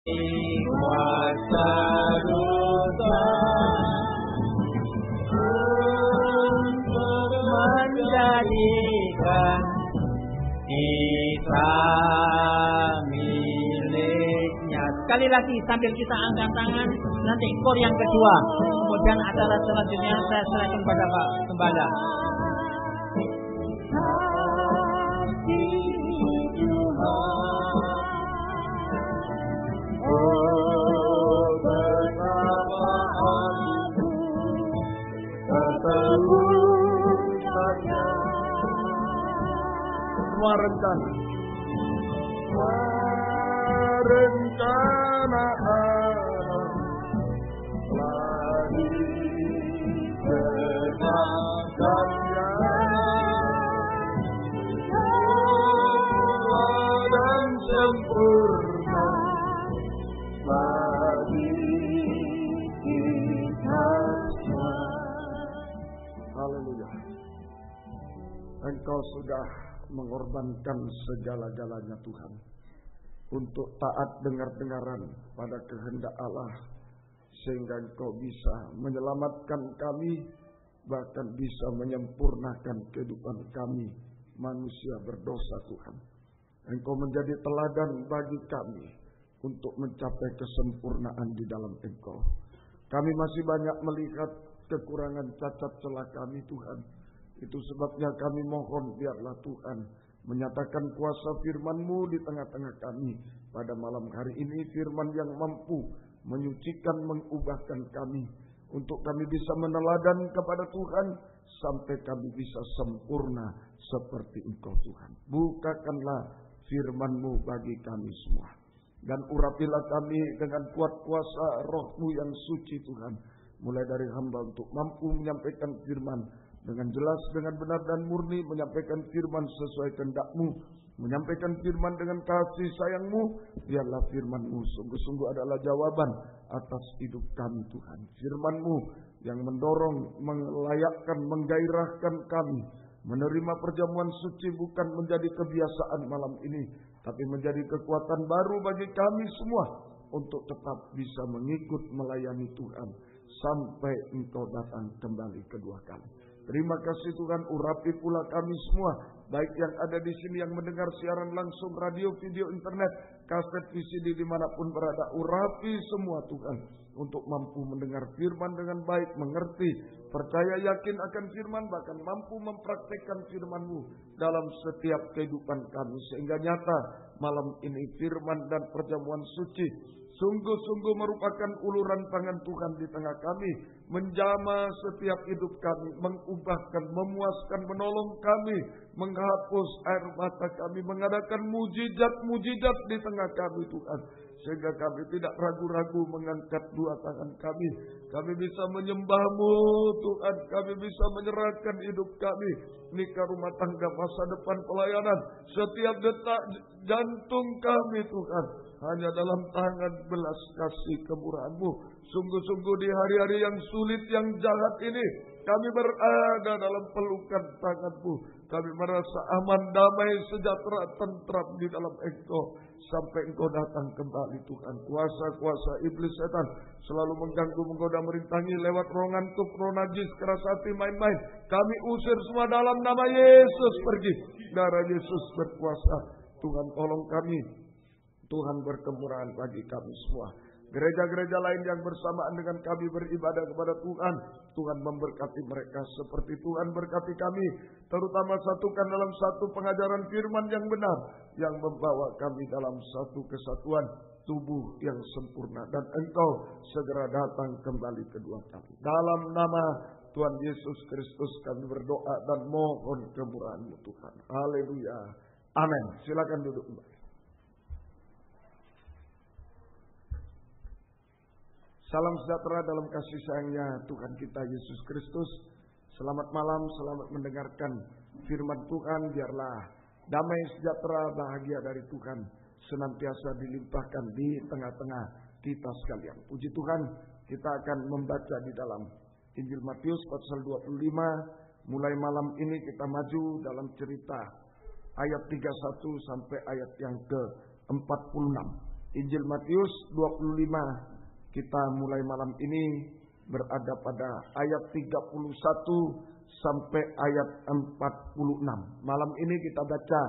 kuasa dosa untuk menjadikan kita miliknya. Sekali lagi sambil kita angkat tangan, nanti kor yang kedua, kemudian acara selanjutnya saya serahkan pada Pak Gembala. Semua rencana telah ditegakkannya dan sempurna bagi kita semua. Haleluya. Engkau sudah mengorbankan segala-galanya Tuhan, untuk taat dengar-dengaran pada kehendak Allah, sehingga Engkau bisa menyelamatkan kami, bahkan bisa menyempurnakan kehidupan kami manusia berdosa Tuhan. Engkau menjadi teladan bagi kami untuk mencapai kesempurnaan di dalam Engkau. Kami masih banyak melihat kekurangan cacat celah kami Tuhan. Itu sebabnya kami mohon biarlah Tuhan menyatakan kuasa firman-Mu di tengah-tengah kami pada malam hari ini, firman yang mampu menyucikan, mengubahkan kami, untuk kami bisa meneladan kepada Tuhan sampai kami bisa sempurna seperti Engkau Tuhan. Bukakanlah firman-Mu bagi kami semua, dan urapilah kami dengan kuat kuasa Roh-Mu yang suci Tuhan, mulai dari hamba untuk mampu menyampaikan firman dengan jelas, dengan benar dan murni, menyampaikan firman sesuai kehendak-Mu, menyampaikan firman dengan kasih sayang-Mu. Biarlah firman-Mu sungguh-sungguh adalah jawaban atas hidup kami Tuhan. Firman-Mu yang mendorong, melayakkan, menggairahkan kami menerima perjamuan suci, bukan menjadi kebiasaan malam ini, tapi menjadi kekuatan baru bagi kami semua untuk tetap bisa mengikut melayani Tuhan sampai Engkau datang kembali kedua kali. Terima kasih Tuhan, urapi pula kami semua, baik yang ada di sini, yang mendengar siaran langsung, radio, video, internet, kaset, VCD, dimanapun berada. Urapi semua Tuhan, untuk mampu mendengar firman dengan baik, mengerti, percaya, yakin akan firman, bahkan mampu mempraktikkan firman-Mu dalam setiap kehidupan kami, sehingga nyata malam ini firman dan perjamuan suci sungguh-sungguh merupakan uluran tangan Tuhan di tengah kami, menjamah setiap hidup kami, mengubahkan, memuaskan, menolong kami, menghapus air mata kami, mengadakan mujizat-mujizat di tengah kami Tuhan, sehingga kami tidak ragu-ragu mengangkat dua tangan kami. Kami bisa menyembah-Mu Tuhan, kami bisa menyerahkan hidup kami, nikah, rumah tangga, masa depan, pelayanan, setiap detak jantung kami Tuhan, hanya dalam tangan belas kasih kemurahan-Mu. Sungguh-sungguh di hari-hari yang sulit, yang jahat ini, kami berada dalam pelukan tangan-Mu. Kami merasa aman, damai, sejahtera, tentram di dalam Engkau sampai Engkau datang kembali Tuhan. Kuasa-kuasa iblis setan selalu mengganggu, menggoda, merintangi lewat roh ngantuk, roh najis, keras hati, main-main, kami usir semua dalam nama Yesus. Pergi, darah Yesus berkuasa. Tuhan tolong kami, Tuhan berkemurahan bagi kami semua. Gereja-gereja lain yang bersamaan dengan kami beribadah kepada Tuhan, Tuhan memberkati mereka seperti Tuhan berkati kami, terutama satukan dalam satu pengajaran firman yang benar, yang membawa kami dalam satu kesatuan tubuh yang sempurna, dan Engkau segera datang kembali kedua kali. Dalam nama Tuhan Yesus Kristus kami berdoa dan mohon kemurahan-Mu Tuhan. Haleluya. Amin. Silakan duduk kembali. Salam sejahtera dalam kasih sayangnya Tuhan kita Yesus Kristus. Selamat malam, selamat mendengarkan firman Tuhan. Biarlah damai, sejahtera, bahagia dari Tuhan senantiasa dilimpahkan di tengah-tengah kita sekalian. Puji Tuhan, kita akan membaca di dalam Injil Matius pasal 25. Mulai malam ini kita maju dalam cerita ayat 31 sampai ayat yang ke-46. Injil Matius 25. Kita mulai malam ini berada pada ayat 31 sampai ayat 46. Malam ini kita baca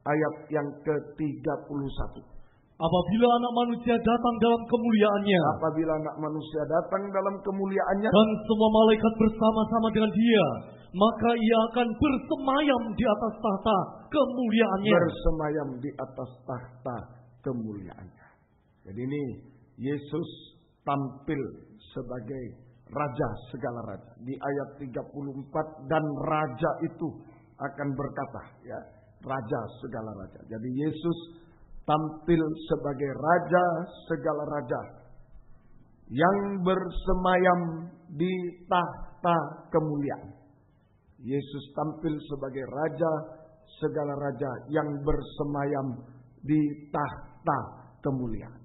ayat yang ke-31. Apabila anak manusia datang dalam kemuliaannya, Apabila anak manusia datang dalam kemuliaannya, dan semua malaikat bersama-sama dengan dia, maka ia akan bersemayam di atas tahta kemuliaannya. bersemayam di atas tahta kemuliaannya. Jadi ini Yesus tampil sebagai Raja segala raja. Di ayat 34, dan Raja itu akan berkata, ya, Raja segala raja. Jadi Yesus tampil sebagai Raja segala raja yang bersemayam di tahta kemuliaan. Yesus tampil sebagai Raja segala raja yang bersemayam di tahta kemuliaan.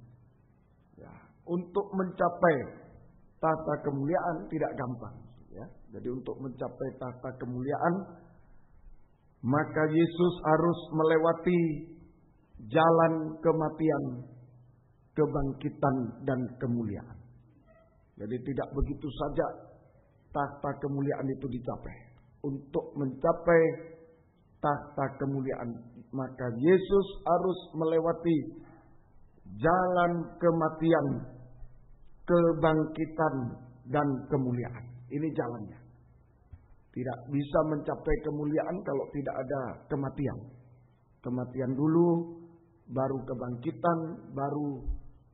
Ya, untuk mencapai tahta kemuliaan tidak gampang. Ya, jadi untuk mencapai tahta kemuliaan, maka Yesus harus melewati jalan kematian, kebangkitan, dan kemuliaan. Jadi tidak begitu saja tahta kemuliaan itu dicapai. Untuk mencapai tahta kemuliaan, maka Yesus harus melewati jalan kematian, kebangkitan, dan kemuliaan. Ini jalannya. Tidak bisa mencapai kemuliaan kalau tidak ada kematian. Kematian dulu, baru kebangkitan, baru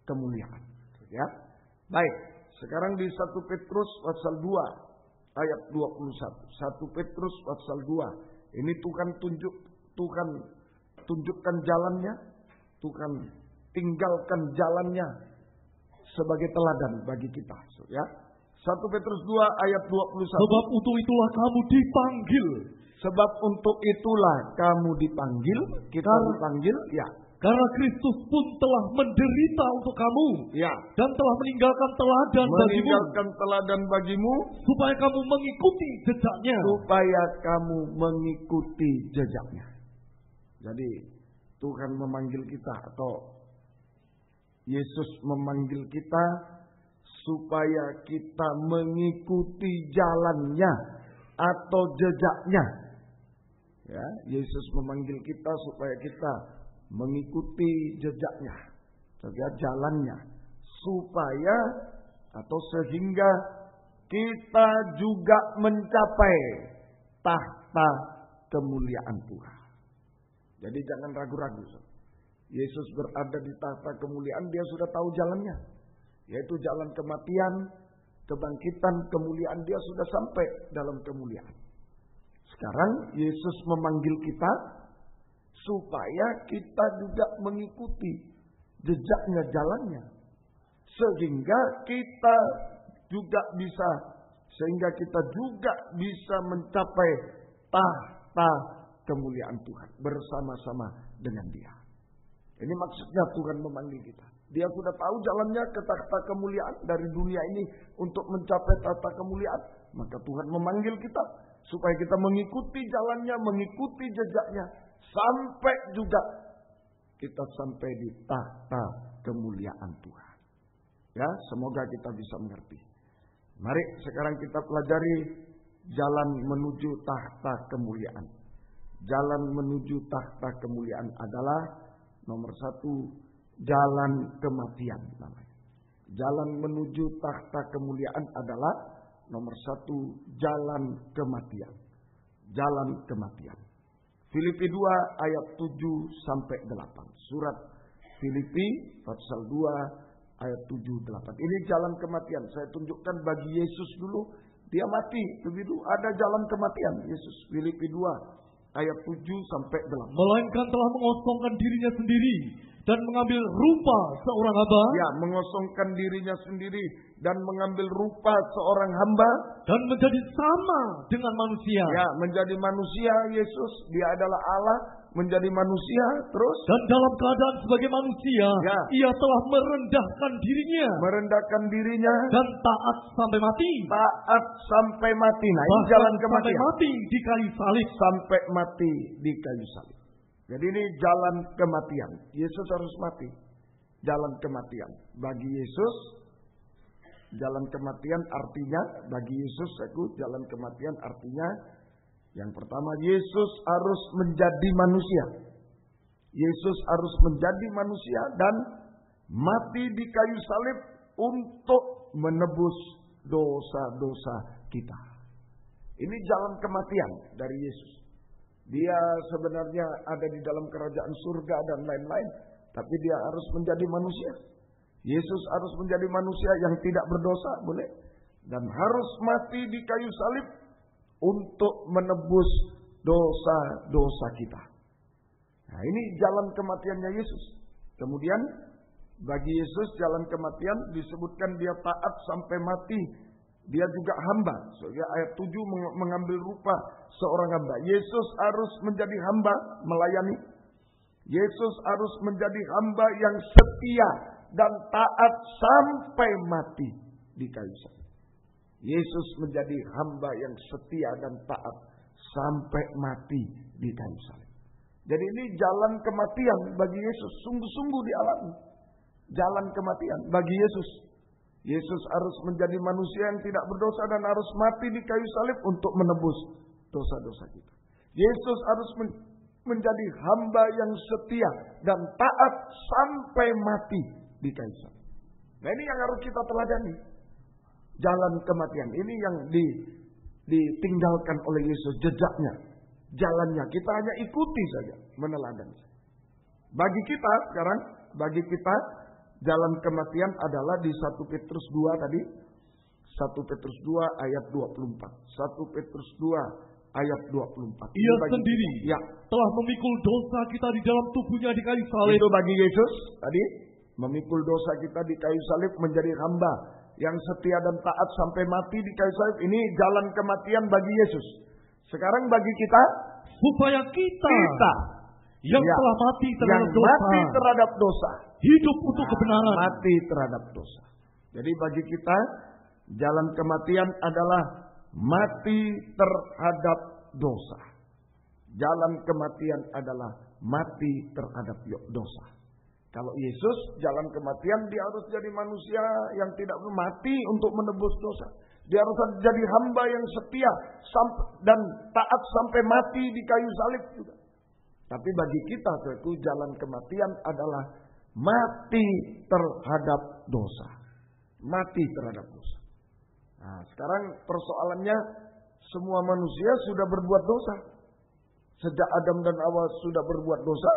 kemuliaan. Ya. Baik, sekarang di 1 Petrus pasal 2 ayat 21. 1 Petrus pasal 2. Ini Tuhan tunjukkan jalannya, Tuhan tinggalkan jalannya sebagai teladan bagi kita. Ya. 1 Petrus 2 ayat 21. Sebab untuk itulah kamu dipanggil. Sebab untuk itulah kamu dipanggil, kita dipanggil, ya. Karena Kristus pun telah menderita untuk kamu, Ya. dan telah meninggalkan teladan bagimu, supaya kamu mengikuti jejaknya. Supaya kamu mengikuti jejaknya. Jadi Tuhan memanggil kita, atau Yesus memanggil kita supaya kita mengikuti jalannya atau jejaknya. Ya, Yesus memanggil kita supaya kita mengikuti jejaknya, jalannya, supaya atau sehingga kita juga mencapai tahta kemuliaan Tuhan. Jadi jangan ragu-ragu. Yesus berada di tahta kemuliaan, dia sudah tahu jalannya, yaitu jalan kematian, kebangkitan, kemuliaan. Dia sudah sampai dalam kemuliaan. Sekarang Yesus memanggil kita supaya kita juga mengikuti jejaknya, jalannya, sehingga kita juga bisa mencapai tahta kemuliaan Tuhan bersama-sama dengan Dia. Ini maksudnya Tuhan memanggil kita. Dia sudah tahu jalannya ke tahta kemuliaan dari dunia ini untuk mencapai tahta kemuliaan. Maka Tuhan memanggil kita supaya kita mengikuti jalannya, mengikuti jejaknya, sampai juga kita sampai di tahta kemuliaan Tuhan. Ya, semoga kita bisa mengerti. Mari sekarang kita pelajari jalan menuju tahta kemuliaan. Jalan menuju tahta kemuliaan adalah nomor 1, jalan kematian namanya. Jalan menuju tahta kemuliaan adalah nomor 1, jalan kematian. Jalan kematian. Filipi 2 ayat 7 sampai 8. Surat Filipi pasal 2 ayat 7 8. Ini jalan kematian. Saya tunjukkan bagi Yesus dulu, dia mati. Begitu ada jalan kematian Yesus. Filipi 2 ayat 7 sampai 8. Melainkan telah mengosongkan dirinya sendiri dan mengambil rupa seorang hamba. Ya, mengosongkan dirinya sendiri dan mengambil rupa seorang hamba. Dan menjadi sama dengan manusia. Ya, menjadi manusia Yesus. Dia adalah Allah, menjadi manusia. Terus. Dan dalam keadaan sebagai manusia, ya, ia telah merendahkan dirinya. Merendahkan dirinya. Dan taat sampai mati. Taat sampai mati. Nah, ini jalan kematian. Sampai mati di kayu salib. Sampai mati di kayu salib. Jadi ini jalan kematian. Yesus harus mati. jalan kematian. Bagi Yesus, jalan kematian artinya, bagi Yesus jalan kematian artinya, yang pertama, Yesus harus menjadi manusia. Yesus harus menjadi manusia dan mati di kayu salib untuk menebus dosa-dosa kita. Ini jalan kematian dari Yesus. Dia sebenarnya ada di dalam kerajaan surga dan lain-lain, tapi dia harus menjadi manusia. Yesus harus menjadi manusia yang tidak berdosa, boleh, dan harus mati di kayu salib untuk menebus dosa-dosa kita. Nah, ini jalan kematiannya Yesus. Kemudian bagi Yesus jalan kematian disebutkan dia taat sampai mati. Dia juga hamba. Soalnya ayat 7 mengambil rupa seorang hamba. Yesus harus menjadi hamba melayani. Yesus harus menjadi hamba yang setia dan taat sampai mati di kayu salib. Yesus menjadi hamba yang setia dan taat sampai mati di kayu salib. Jadi ini jalan kematian bagi Yesus. Sungguh-sungguh dialami. Jalan kematian bagi Yesus. Yesus harus menjadi manusia yang tidak berdosa dan harus mati di kayu salib untuk menebus dosa-dosa kita. Yesus harus menjadi hamba yang setia dan taat sampai mati di kayu salib. Nah, ini yang harus kita teladani. Jalan kematian ini yang ditinggalkan oleh Yesus, jejaknya, jalannya. Kita hanya ikuti saja, meneladani. Bagi kita sekarang, bagi kita jalan kematian adalah di 1 Petrus 2 tadi. 1 Petrus 2 ayat 24. 1 Petrus 2 ayat 24. Ia sendiri telah memikul dosa kita di dalam tubuhnya di kayu salib. Itu bagi Yesus tadi, memikul dosa kita di kayu salib, menjadi hamba yang setia dan taat sampai mati di kayu salib. Ini jalan kematian bagi Yesus. Sekarang bagi kita, supaya kita yang telah mati terhadap dosa, hidup untuk kebenaran. Mati terhadap dosa. Jadi bagi kita, jalan kematian adalah mati terhadap dosa. Jalan kematian adalah mati terhadap dosa. Kalau Yesus jalan kematian, dia harus jadi manusia yang tidak mati untuk menebus dosa. Dia harus jadi hamba yang setia dan taat sampai mati di kayu salib juga. Tapi bagi kita itu jalan kematian adalah mati terhadap dosa. Mati terhadap dosa. Nah, sekarang persoalannya, semua manusia sudah berbuat dosa. Sejak Adam dan Hawa sudah berbuat dosa,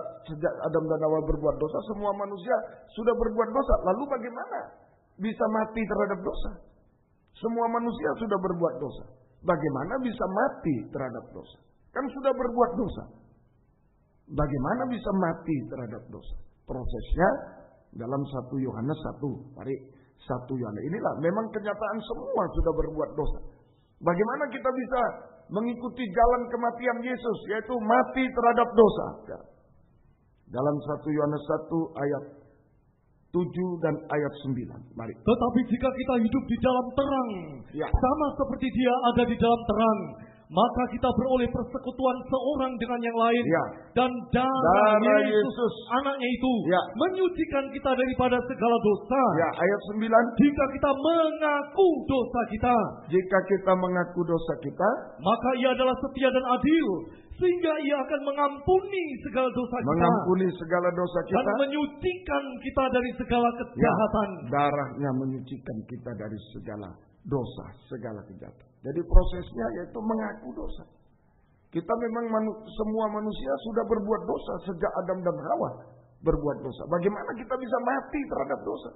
semua manusia sudah berbuat dosa. Lalu bagaimana bisa mati terhadap dosa? Semua manusia sudah berbuat dosa. Bagaimana bisa mati terhadap dosa? Kan sudah berbuat dosa. Bagaimana bisa mati terhadap dosa? Prosesnya dalam 1 Yohanes 1. Mari 1 Yohanes. Inilah memang kenyataan semua sudah berbuat dosa. Bagaimana kita bisa mengikuti jalan kematian Yesus, yaitu mati terhadap dosa? Dalam 1 Yohanes 1 ayat 7 dan ayat 9. Mari. Tetapi jika kita hidup di dalam terang, sama seperti Dia ada di dalam terang, maka kita beroleh persekutuan seorang dengan yang lain. Dan darah Yesus, anaknya itu, menyucikan kita daripada segala dosa. Ayat 9. Jika kita mengaku dosa kita, maka Ia adalah setia dan adil, sehingga Ia akan mengampuni segala dosa kita. Dan menyucikan kita dari segala kejahatan. Darahnya menyucikan kita dari segala dosa, segala kejahatan. Jadi prosesnya yaitu mengaku dosa. Kita memang semua manusia sudah berbuat dosa sejak Adam dan Hawa berbuat dosa. Bagaimana kita bisa mati terhadap dosa?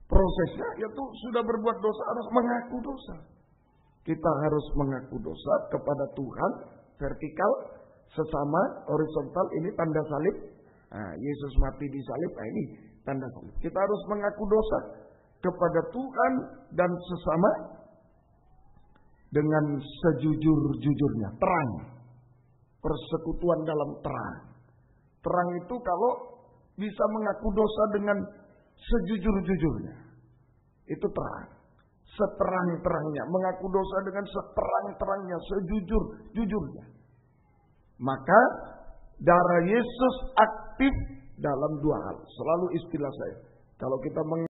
Prosesnya yaitu sudah berbuat dosa harus mengaku dosa. Kita harus mengaku dosa kepada Tuhan, vertikal, sesama, horizontal. Ini tanda salib. Nah, Yesus mati di salib. Nah, ini tanda salib. Kita harus mengaku dosa kepada Tuhan dan sesama dengan sejujur-jujurnya. Terang. Persekutuan dalam terang. Terang itu kalau bisa mengaku dosa dengan sejujur-jujurnya. Itu terang. Seterang-terangnya. Mengaku dosa dengan seterang-terangnya. Sejujur-jujurnya. Maka darah Yesus aktif dalam dua hal. Selalu istilah saya. Kalau kita